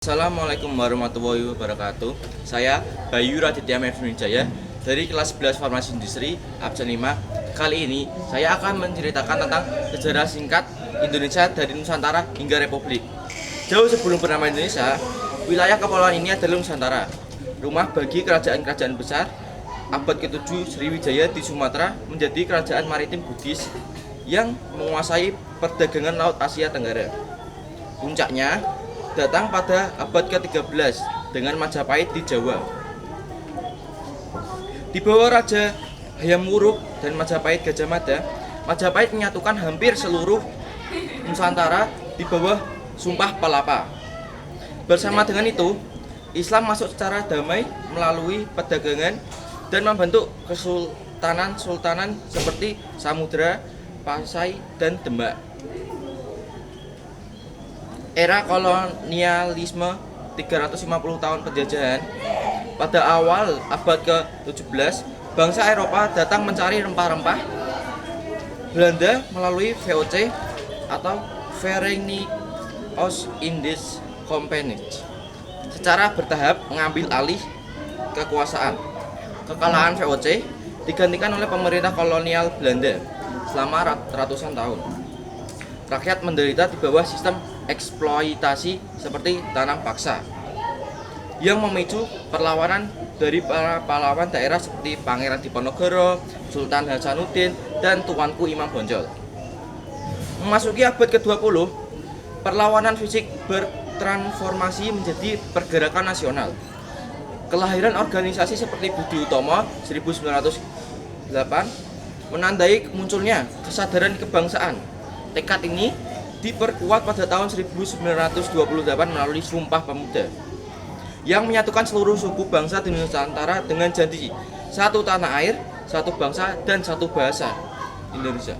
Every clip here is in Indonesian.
Assalamualaikum warahmatullahi wabarakatuh. Saya Bayu Raditya Mevnujaya dari kelas 11 Farmasi Industri absen 5. Kali ini saya akan menceritakan tentang sejarah singkat Indonesia dari Nusantara hingga Republik. Jauh sebelum bernama Indonesia, wilayah kepulauan ini adalah Nusantara, rumah bagi kerajaan-kerajaan besar. Abad ke-7 Sriwijaya di Sumatera menjadi kerajaan maritim Buddhis yang menguasai perdagangan Laut Asia Tenggara. Puncaknya datang pada abad ke-13 dengan Majapahit di Jawa. Di bawah Raja Hayam Wuruk dan Majapahit Gajah Mada, Majapahit menyatukan hampir seluruh Nusantara di bawah Sumpah Palapa. Bersama dengan itu, Islam masuk secara damai melalui perdagangan dan membentuk kesultanan-sultanan seperti Samudra, Pasai, dan Demak. Era kolonialisme 350 tahun penjajahan. Pada awal abad ke-17, bangsa Eropa datang mencari rempah-rempah. Belanda melalui VOC atau Verenigde Oost-Indisch Compagnie secara bertahap mengambil alih kekuasaan. Kekalahan VOC digantikan oleh pemerintah kolonial Belanda selama ratusan tahun. Rakyat menderita di bawah sistem eksploitasi seperti tanam paksa yang memicu perlawanan dari para pahlawan daerah seperti Pangeran Diponegoro, Sultan Hasanuddin, dan Tuanku Imam Bonjol. Memasuki abad ke-20, perlawanan fisik bertransformasi menjadi pergerakan nasional. Kelahiran organisasi seperti Budi Utomo 1908 menandai munculnya kesadaran kebangsaan. Tekad ini diperkuat pada tahun 1928 melalui Sumpah Pemuda yang menyatukan seluruh suku bangsa di Nusantara dengan janji satu tanah air, satu bangsa, dan satu bahasa Indonesia.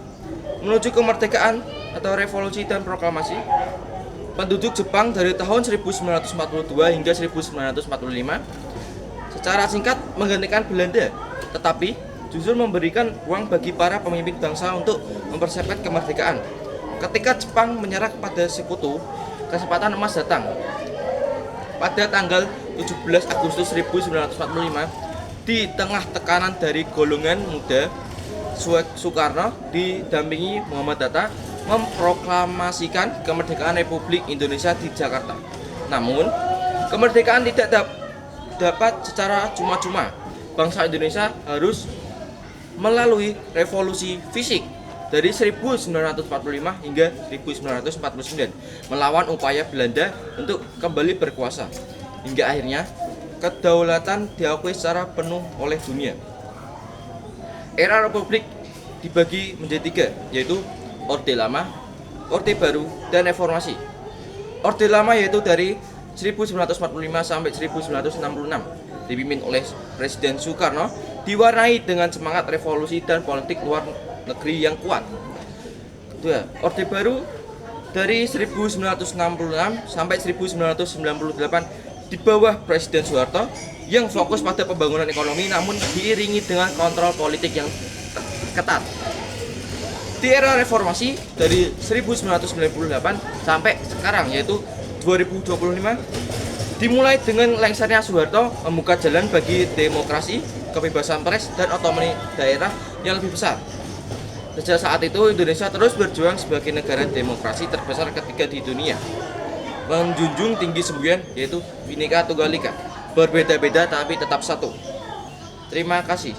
Menuju kemerdekaan atau revolusi dan proklamasi, penduduk Jepang dari tahun 1942 hingga 1945 secara singkat menggantikan Belanda, tetapi justru memberikan ruang bagi para pemimpin bangsa untuk mempersiapkan kemerdekaan. Ketika Jepang menyerah kepada sekutu, kesempatan emas datang. Pada tanggal 17 Agustus 1945, di tengah tekanan dari golongan muda, Soekarno didampingi Muhammad Hatta memproklamasikan kemerdekaan Republik Indonesia di Jakarta. Namun, kemerdekaan tidak dapat secara cuma-cuma. Bangsa Indonesia harus melalui revolusi fisik dari 1945 hingga 1949 melawan upaya Belanda untuk kembali berkuasa, hingga akhirnya kedaulatan diakui secara penuh oleh dunia. Era Republik dibagi menjadi 3, yaitu Orde Lama, Orde Baru, dan Reformasi. Orde Lama yaitu dari 1945 sampai 1966 dipimpin oleh Presiden Soekarno, diwarnai dengan semangat revolusi dan politik luar negeri yang kuat. Kedua, Orde Baru dari 1966 sampai 1998 di bawah Presiden Soeharto yang fokus pada pembangunan ekonomi namun diiringi dengan kontrol politik yang ketat. Di era reformasi dari 1998 sampai sekarang yaitu 2025 dimulai dengan lengsernya Soeharto membuka jalan bagi demokrasi, kebebasan pers, dan otonomi daerah yang lebih besar. Sejak saat itu Indonesia terus berjuang sebagai negara demokrasi terbesar ketiga di dunia, menjunjung tinggi semboyan yaitu Bhinneka Tunggal Ika, berbeda-beda tapi tetap satu. Terima kasih.